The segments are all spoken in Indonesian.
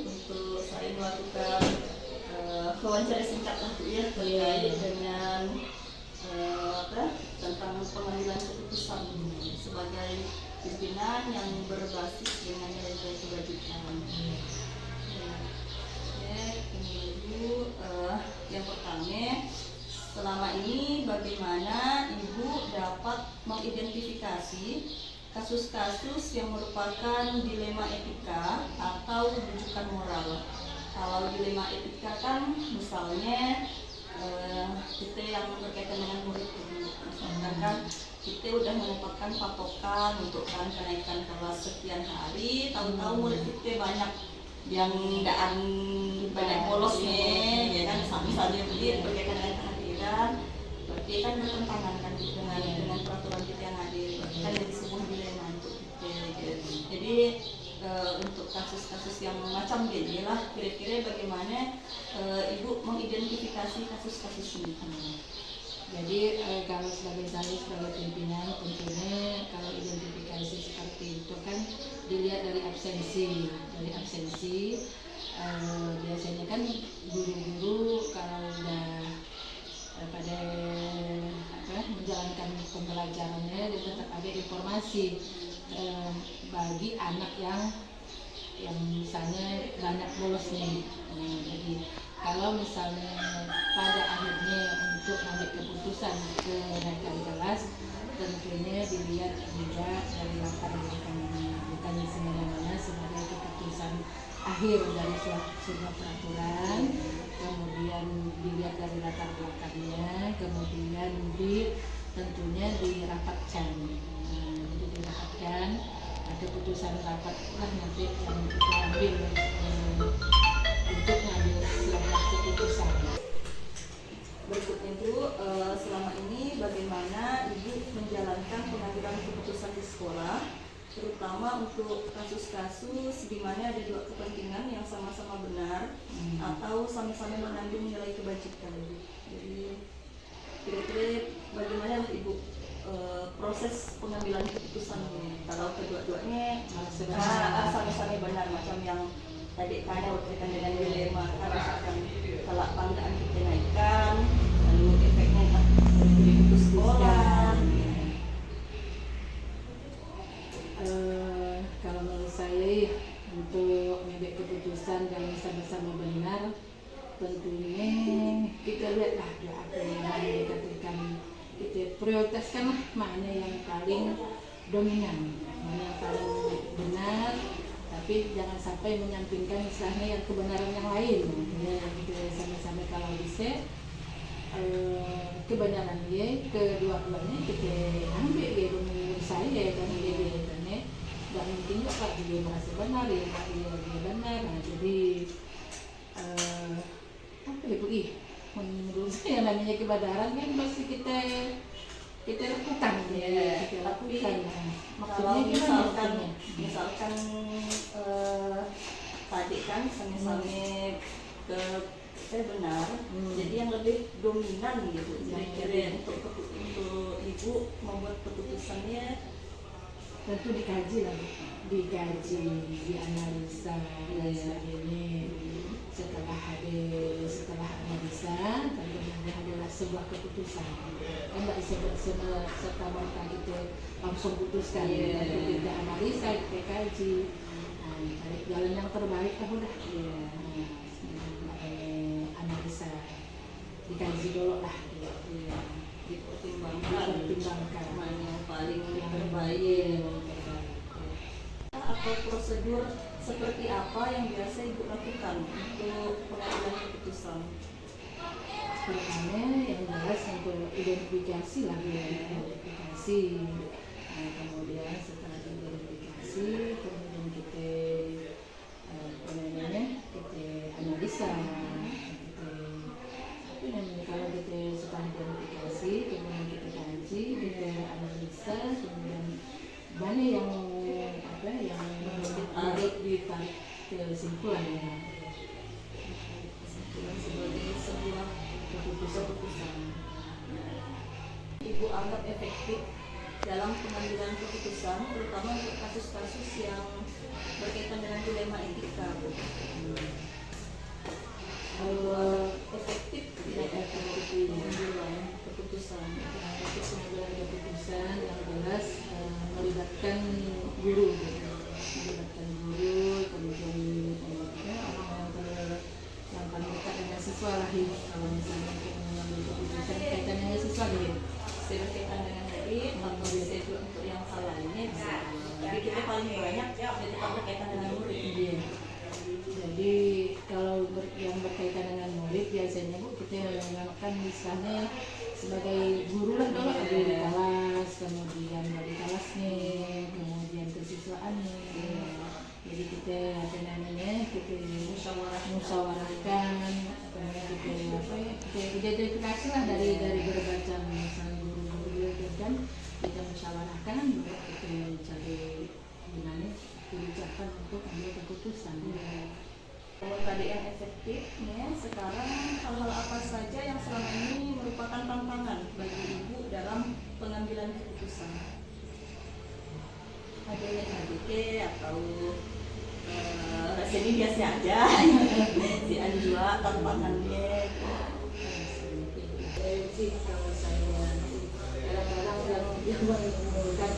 untuk saya melakukan wawancara singkat lah Bu ya terkait dengan tentang pengambilan keputusan sebagai pimpinan yang berbasis dengan nilai-nilai kebajikan. Kemudian Ibu, yang pertama, selama ini bagaimana Ibu dapat mengidentifikasi kasus-kasus yang merupakan dilema etika atau rujukan moral? Kalau dilema etika kan misalnya kita yang berkaitan dengan murid, misalkan kan kita udah menetapkan patokan untuk kenaikan kelas sekian hari, tahu-tahu murid kita banyak yang banyak bolosnya, ya kan, misalnya begitu berkaitan dengan kehadiran, berarti kan bertentangan kan dengan peraturan kita yang hadir, kan jadi sebuah dilema untuk kita. Jadi untuk kasus-kasus yang macam gini lah, kira-kira bagaimana Ibu mengidentifikasi kasus-kasus ini? Jadi kalau sebagai saya sebagai pimpinan, tentunya kalau identifikasi seperti itu kan dilihat dari absensi. Biasanya kan guru-guru kalau udah pada menjalankan pembelajarannya, dia tetap ada informasi bagi anak yang misalnya banyak bolosnya. Jadi kalau misalnya pada akhirnya untuk ambil keputusan kenaikan kelas, tentunya dilihat juga dari latar belakangnya, bukan semena-mena sebagai keputusan akhir dari sebuah peraturan. Kemudian dilihat dari latar belakangnya, kemudian tentunya dirapatkan. Jadi dirapatkan, keputusan rapat lah nanti yang kita ambil untuk mengambil sebuah keputusan. Berikutnya Ibu, selama ini bagaimana Ibu menjalankan pengambilan keputusan di sekolah, terutama untuk kasus-kasus di mana ada dua kepentingan yang sama-sama benar atau sama-sama mengandung nilai kebajikan. Jadi kira-kira bagaimana Ibu proses pengambilan keputusan ini kalau kedua-duanya sama-sama benar, macam yang tadi tanya berkaitan dengan dilema, misalkan kalau panggilan kita naikkan, lalu efeknya untuk sekolah. Kalau menurut saya untuk mengambil keputusan yang sama-sama benar, tentunya kita lihatlah apa yang dikatakan, kita prioritaskan mana yang paling dominan, mana yang paling benar, tapi jangan sampai menyampingkan misalnya yang kebenaran yang lain. Ya, kita sama-sama kalau bisa kebenarannya kedua-duanya kita ambil ya, menurut saya dan dia dan mungkin juga Pak dia merasa benar, ya Pak dia benar. Nah, jadi apa ya Bu? Menurut saya namanya kebenaran kan pasti kita lakukan, ya, kita lakukan. Maksudnya misalkan tadi kan misalnya saya benar, jadi yang lebih dominan gitu. Kira-kira untuk Ibu membuat keputusannya tentu dikaji, dianalisa dan sebagainya. Setelah analisa, tentunya adalah sebuah keputusan. Kan tidak bisa serta-merta kita langsung putuskan. Kita analisa, kita kaji, cari jalan yang terbaik lah udah. Analisa, dikaji dulu lah. Dipertimbangkan mana yang paling terbaik. Atau prosedur seperti apa yang biasa Ibu lakukan untuk pengambilan keputusan? Pertama yang jelas untuk identifikasi lah, identifikasi. Kemudian setelah identifikasi, kemudian kita kita analisa. Kalau kita setelah identifikasi, kemudian kita kaji, kita analisa, kemudian mana yang harus ditarik kesimpulan sebagai sebuah keputusan. Ibu anggap efektif dalam pengambilan keputusan, terutama untuk kasus-kasus yang berkaitan dengan dilema etika, Bu. istilahnya sebagai guru lah dulu ada di kelas, kemudian dari kelasnya, kemudian kesiswaannya. Jadi kita apa namanya kita musyawarahkan, kemudian kita identifikasi lah dari berbagai misalnya guru-guru itu kan kita musyawarahkan bahwa kita mencari gimana kebijakan untuk ambil keputusan. Kalau tadi yang efektifnya, sekarang hal-hal apa saja yang selama ini merupakan tantangan bagi ibu dalam pengambilan keputusan? Ada yang HDT atau rasanya biasa aja, si Anjua tantangannya. Sih kalau saya kadang-kadang yang menimbulkan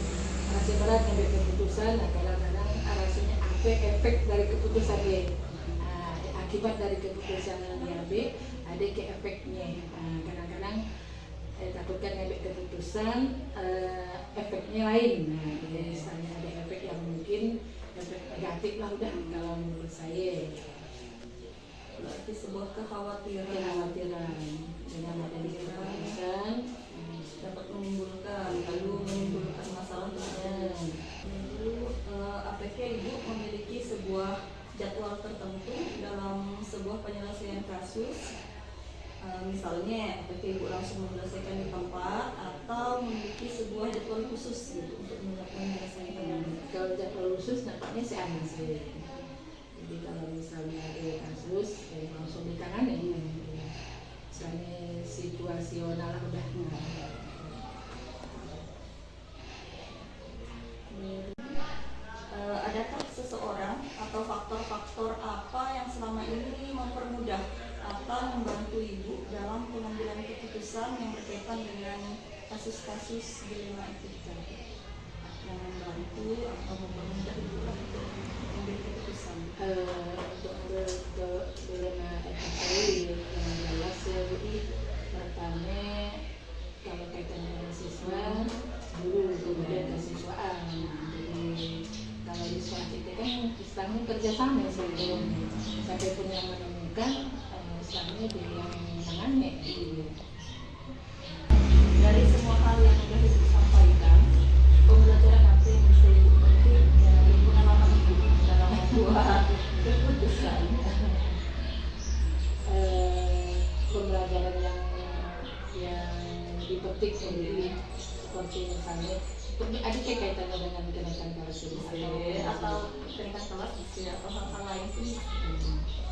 rasa berat ngambil keputusan, nah kadang-kadang rasanya apa efek dari keputusan dia. Akibat dari keputusan yang diambil ada ke efeknya. Kadang-kadang takutkan ngambil keputusan efeknya lain. Jadi misalnya ada efek yang mungkin efek negatif lah udah kalau menurut saya. Berarti sebuah kekhawatiran dengan adanya keputusan dapat menimbulkan masalah tentunya. Lalu apakah ibu memiliki sebuah jadwal tertentu dalam sebuah penyelesaian kasus, misalnya apakah ibu langsung menyelesaikan di tempat atau memiliki sebuah jadwal khusus gitu untuk menyelesaikan? Kalau jadwal khusus nampaknya saya ada sih. Jadi kalau misalnya ada kasus langsung ditangani, misalnya situasional udah. Adakah seseorang atau faktor-faktor apa yang selama ini mempermudah atau membantu ibu dalam pengambilan keputusan yang berkaitan dengan kasus-kasus dilema etika, yang membantu atau mempermudah ibu untuk mengambil keputusan? Untuk dilema etika ini yang jelas ya Bu, pertama kalau kaitan dengan siswa guru, kemudian kesiswaan. Jadi kalau di sekolah kita kan istilahnya kerjasama sebelumnya sampai pun yang menemukan istilahnya dia yang menangani. Dari semua hal yang sudah ibu sampaikan, pembelajaran apa yang bisa ibu petik dari pengalaman ibu dalam membuat keputusan? Pembelajaran yang dipetik sendiri seperti misalnya ada kaitannya dengan kenaikan kelas atau kenaikan kelas atau hal-hal lain sih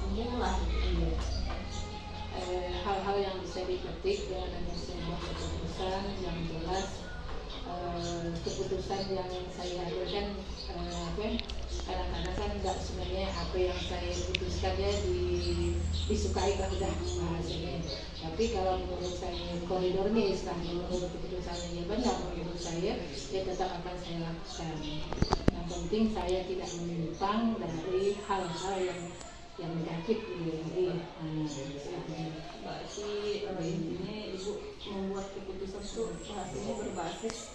umum lah. Hal-hal yang bisa dipetik dengan adanya sebuah keputusan yang jelas, keputusan yang saya ambilkan kadang-kadang kan nggak sebenarnya apa yang saya putuskan ya disukai lah udah hasilnya. Tapi kalau menurut saya koridornya istilahnya menurut keputusannya ya benar menurut saya ya tetap akan saya lakukan. Yang penting saya tidak menyimpang dari hal-hal yang negatif gitu. Berarti intinya ibu membuat keputusan itu hasilnya berbasis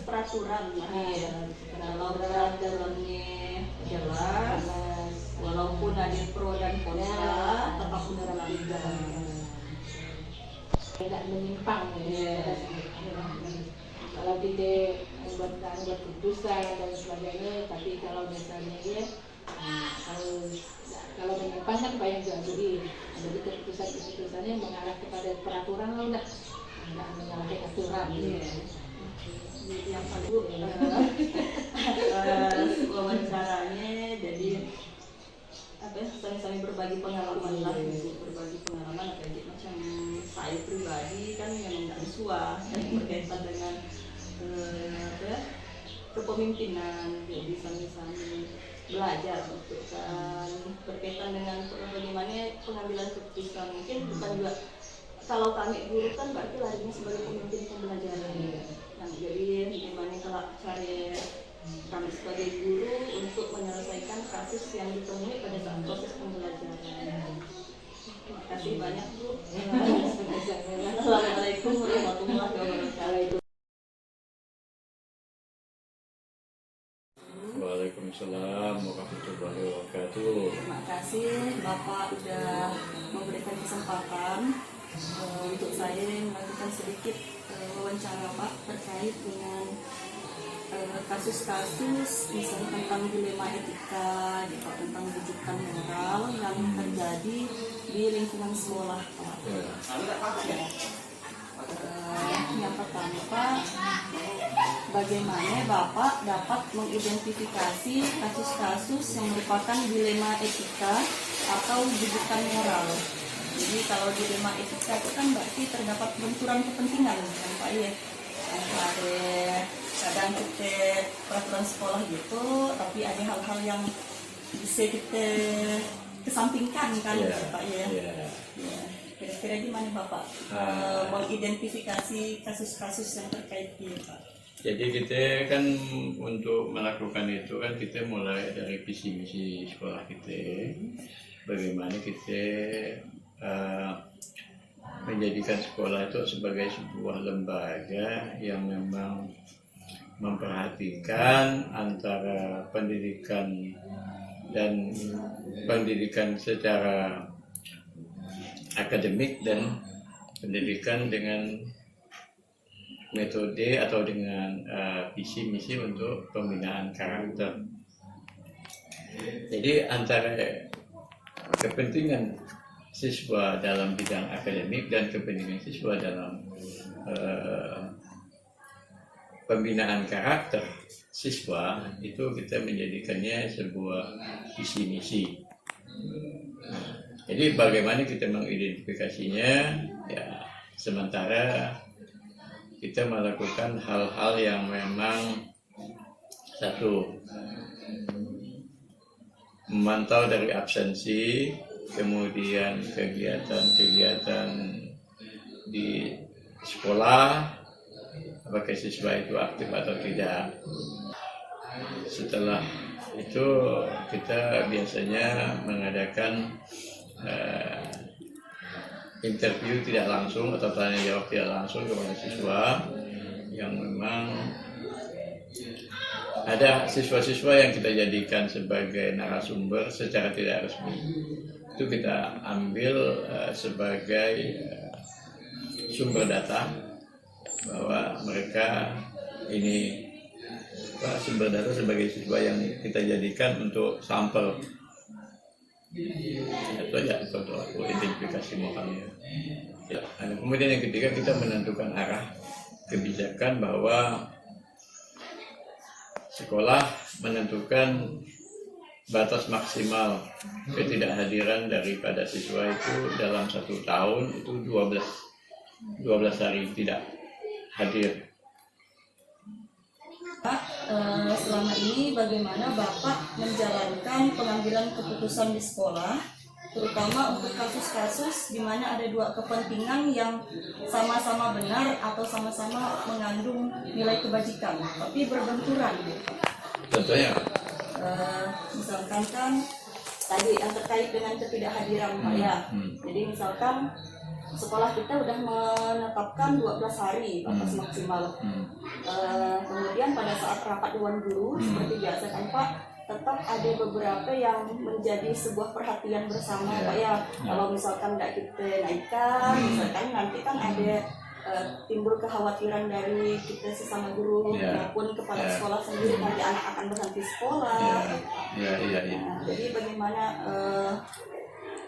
peraturan lah ya. Kalau peraturannya jelas, walaupun ada pro dan kontra, tetap menerapkan. Tidak menyimpang ya. Kalau kita membuat keputusan dan sebagainya, tapi kalau misalnya dia kalau menyimpang kan banyak jadi keputusannya mengarah kepada peraturan lah udah nggak menyalahi aturan. Yang paling wawancaranya jadi sami-sami berbagi pengalaman lah, berbagi pengalaman kayak macam saya pribadi kan memang nggak suah berkaitan dengan kepemimpinan, jadi sami-sami belajar untuk kan berkaitan dengan bagaimana pengambilan keputusan. Mungkin bukan juga kalau kami guru kan berarti larinya sebagai pemimpin pembelajaran. Nah, jadi bagaimana kalau cari kami sebagai guru untuk menyelesaikan kasus yang ditemui pada saat proses pembelajaran. Terima kasih banyak Bu. Assalamualaikum warahmatullahi wabarakatuh. Waalaikumsalam warahmatullahi wabarakatuh. wabarakatuh. Terima kasih Bapak udah memberikan kesempatan untuk saya melakukan sedikit wawancara Pak terkait dengan kasus-kasus misalnya tentang dilema etika, tentang rujukan moral yang terjadi di lingkungan sekolah Pak. Yang pertama Pak, bagaimana Bapak dapat mengidentifikasi kasus-kasus yang merupakan dilema etika atau rujukan moral? Jadi kalau dilema etika itu kan berarti terdapat benturan kepentingan kan Pak ya. Ada kadang kita peraturan sekolah gitu, tapi ada hal-hal yang bisa kita kesampingkan kan Pak ya. Kira-kira gimana Bapak mengidentifikasi kasus-kasus yang terkait ini Pak? Jadi kita kan untuk melakukan itu kan kita mulai dari visi misi sekolah kita, bagaimana kita menjadikan sekolah itu sebagai sebuah lembaga yang memang memperhatikan antara pendidikan dan pendidikan secara akademik dan pendidikan dengan metode atau dengan visi misi untuk pembinaan karakter. Jadi antara kepentingan siswa dalam bidang akademik dan kepentingan siswa dalam pembinaan karakter siswa itu kita menjadikannya sebuah visi misi. Jadi bagaimana kita mengidentifikasinya? Ya, sementara kita melakukan hal-hal yang memang satu, memantau dari absensi, kemudian kegiatan-kegiatan di sekolah, apakah siswa itu aktif atau tidak. Setelah itu kita biasanya mengadakan interview tidak langsung atau tanya jawab tidak langsung kepada siswa yang memang ada siswa-siswa yang kita jadikan sebagai narasumber secara tidak resmi. Itu kita ambil sebagai sumber data bahwa mereka ini sumber data sebagai siswa yang kita jadikan untuk sampel. Itu aja untuk identifikasi moralnya. Ya. Kemudian yang ketiga kita menentukan arah kebijakan bahwa sekolah menentukan batas maksimal ketidakhadiran daripada siswa itu dalam 1 tahun itu 12 hari tidak hadir. Pak, selama ini bagaimana Bapak menjalankan pengambilan keputusan di sekolah, terutama untuk kasus-kasus di mana ada dua kepentingan yang sama-sama benar atau sama-sama mengandung nilai kebajikan, tapi berbenturan? Contohnya? Misalkan kan tadi yang terkait dengan ketidakhadiran Pak ya. Jadi misalkan sekolah kita udah menetapkan 12 hari batas maksimal. Kemudian pada saat rapat dewan guru seperti biasa kan Pak, tetap ada beberapa yang menjadi sebuah perhatian bersama Pak ya. Kalau misalkan nggak kita naikkan, misalkan nanti kan ada timbul kekhawatiran dari kita sesama guru maupun kepala sekolah sendiri, nanti anak akan berhenti sekolah. Jadi bagaimana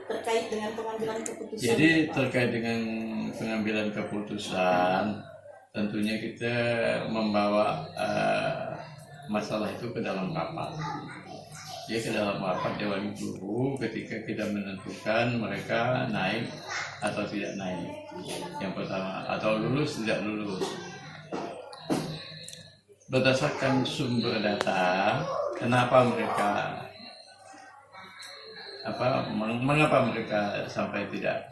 terkait dengan pengambilan keputusan? Jadi terkait dengan pengambilan keputusan, tentunya kita membawa masalah itu ke dalam rapat. Ya, ke dalam rapat dewan guru ketika kita menentukan mereka naik atau tidak naik. Yang pertama, atau lulus tidak lulus. Berdasarkan sumber data, kenapa mereka mengapa mereka sampai tidak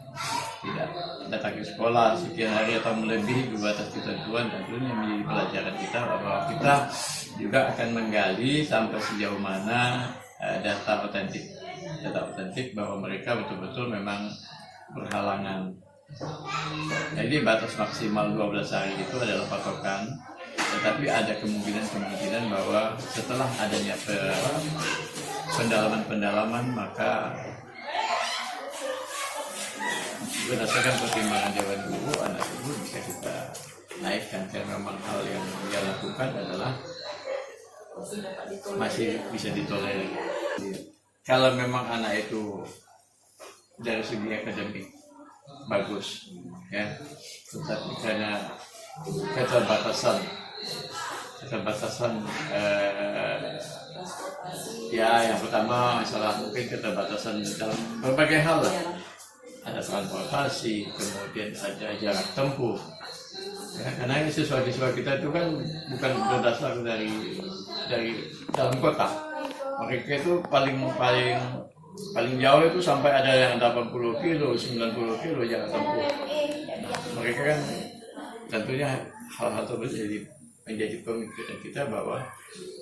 datang ke sekolah sekian hari atau melebihi batas ketentuan, tentunya menjadi pelajaran kita bahwa kita juga akan menggali sampai sejauh mana data otentik bahwa mereka betul-betul memang berhalangan. Jadi batas maksimal 12 hari itu adalah patokan, tetapi ada kemungkinan bahwa setelah adanya pendalaman-pendalaman, maka berdasarkan pertimbangan Dewan Guru, anak ibu bisa kita naikkan, karena memang hal yang dia lakukan adalah masih bisa ditolerir. Kalau memang anak itu dari segi akademik bagus, ya, tetapi karena keterbatasan ya, yang pertama masalah mungkin keterbatasan dalam berbagai hal lah. Ada transportasi, kemudian ada jarak tempuh. Ya, karena siswa-siswa kita itu kan bukan berdasar dari dalam kota. Mereka itu paling jauh itu sampai ada yang 80 kilo, 90 kilo jarak tempuh. Mereka kan tentunya hal-hal tersebut menjadi pemikiran kita bahwa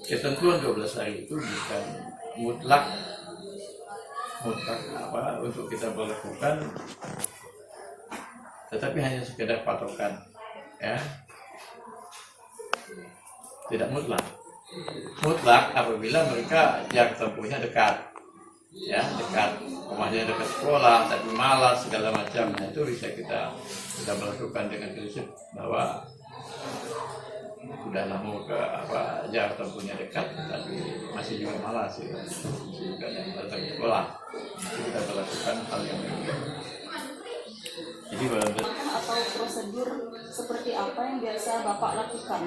ketentuan 12 hari itu bukan mutlak untuk kita berlakukan, tetapi hanya sekedar patokan, ya, tidak mutlak apabila mereka jarak tempuhnya dekat, ya, dekat rumahnya, dekat sekolah tapi malas segala macam. Nah, itu bisa kita melakukan dengan prinsip bahwa sudah mau ke jarak tempuhnya dekat tapi masih juga malas, ya, masih juga datang ke sekolah. Itu kita melakukan hal yang berbeda. Jadi atau prosedur seperti apa yang biasa Bapak lakukan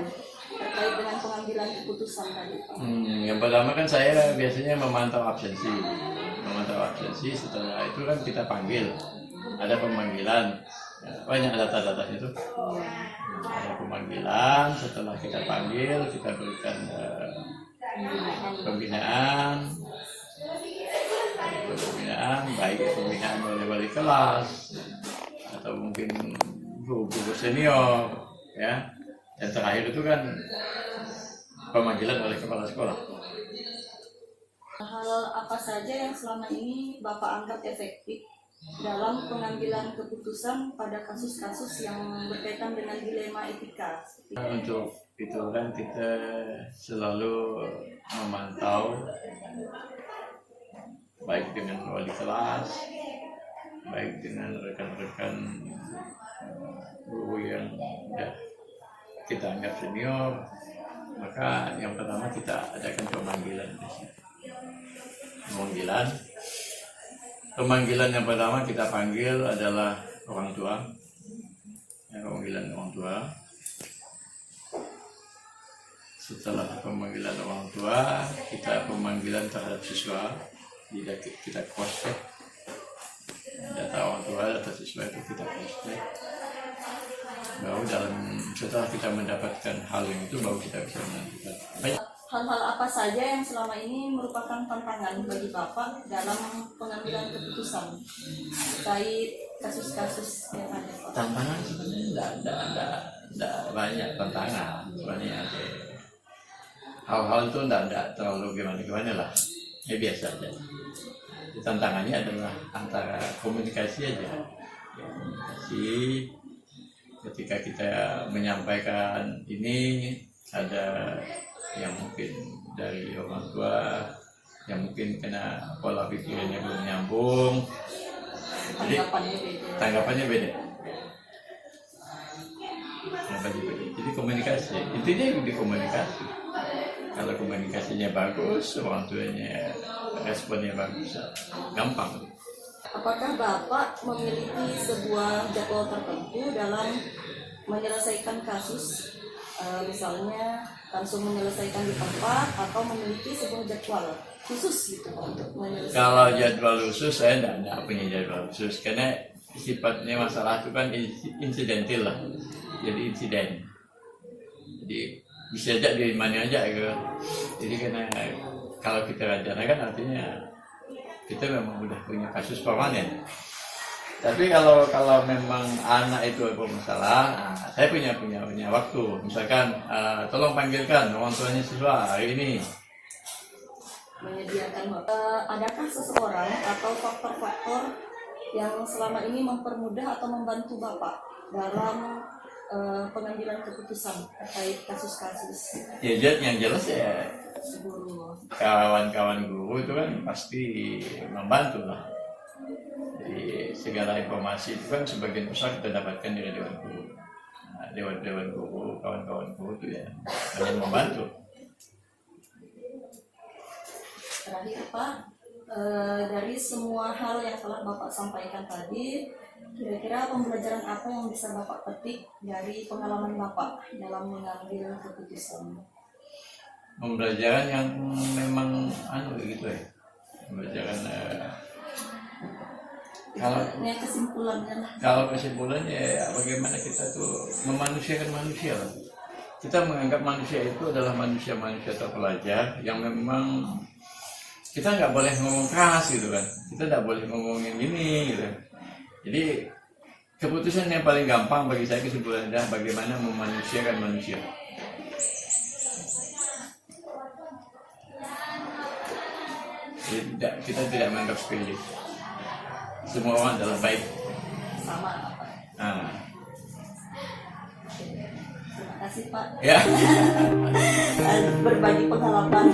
terkait dengan pengambilan keputusan tadi? Yang pertama kan saya biasanya memantau absensi. Setelah itu kan kita panggil, ada pemanggilan, ya, banyak data-data itu. Ada pemanggilan, setelah kita panggil kita berikan pembinaan, baik pembinaan oleh wali kelas atau mungkin guru senior, ya. Dan terakhir itu kan pemanggilan oleh kepala sekolah. Hal apa saja yang selama ini Bapak anggap efektif dalam pengambilan keputusan pada kasus-kasus yang berkaitan dengan dilema etika? Untuk itu kan kita selalu memantau baik dengan wali kelas, baik dengan rekan-rekan guru yang kita anggap senior. Maka yang pertama kita adakan pemanggilan yang pertama kita panggil adalah orang tua, ya, pemanggilan orang tua. Setelah pemanggilan orang tua, kita pemanggilan terhadap siswa, kita cross check data orang tua, data siswa itu kita cross check. Baru setelah kita mendapatkan hal yang itu, baru kita bisa menentukan. Hal-hal apa saja yang selama ini merupakan tantangan bagi Bapak dalam pengambilan keputusan terkait kasus-kasus yang ada, Pak? Tantangan sebenarnya tidak banyak tantangan. Sebenarnya hal-hal itu tidak terlalu gimana lah, ya biasa aja. Tantangannya adalah antara komunikasi aja. Komunikasi ketika kita menyampaikan ini, ada yang mungkin dari orang tua yang mungkin kena pola pikirnya belum nyambung, jadi tanggapannya beda. Jadi komunikasi, intinya di komunikasi. Kalau komunikasinya bagus, orang tuanya responnya bagus, gampang. Apakah Bapak memiliki sebuah jadwal tertentu dalam menyelesaikan kasus, misalnya langsung menyelesaikan di tempat, atau memiliki sebuah jadwal khusus gitu untuk menyelesaikan? Kalau jadwal khusus saya tidak punya jadwal khusus, karena sifatnya masalah itu kan insidentil lah, jadi insiden. Jadi bisa aja di mana aja gitu. Jadi karena kalau kita rencanakan artinya kita memang udah punya kasus permanen. Tapi kalau memang anak itu bermasalah, saya punya waktu. Misalkan tolong panggilkan orang tuanya siswa hari ini. Menyediakan adakah seseorang atau faktor-faktor yang selama ini mempermudah atau membantu Bapak dalam pengambilan keputusan terkait kasus-kasus Ya yang jelas ya guru? kawan-kawan guru itu kan pasti membantu lah. Jadi segala informasi itu kan sebagian besar kita dapatkan dari dewan guru. Nah, dewan guru, kawan-kawan guru itu ya hanya membantu. Terakhir Pak, dari semua hal yang telah Bapak sampaikan tadi, kira-kira pembelajaran apa yang bisa Bapak petik dari pengalaman Bapak dalam mengambil keputusan? Pembelajaran yang memang gitu ya. Pembelajaran kalau kesimpulannya ya bagaimana kita tuh memanusiakan manusia lah. Kita menganggap manusia itu adalah manusia-manusia terpelajar yang memang kita nggak boleh ngomong keras gitu kan. Kita nggak boleh ngomongin gini gitu. Jadi keputusan yang paling gampang bagi saya kesimpulannya adalah bagaimana memanusiakan manusia. Jadi kita tidak menganggap sepele. Semua orang adalah baik. Sama Pak. Nah. Terima kasih Pak. Ya. Berbagi pengalaman.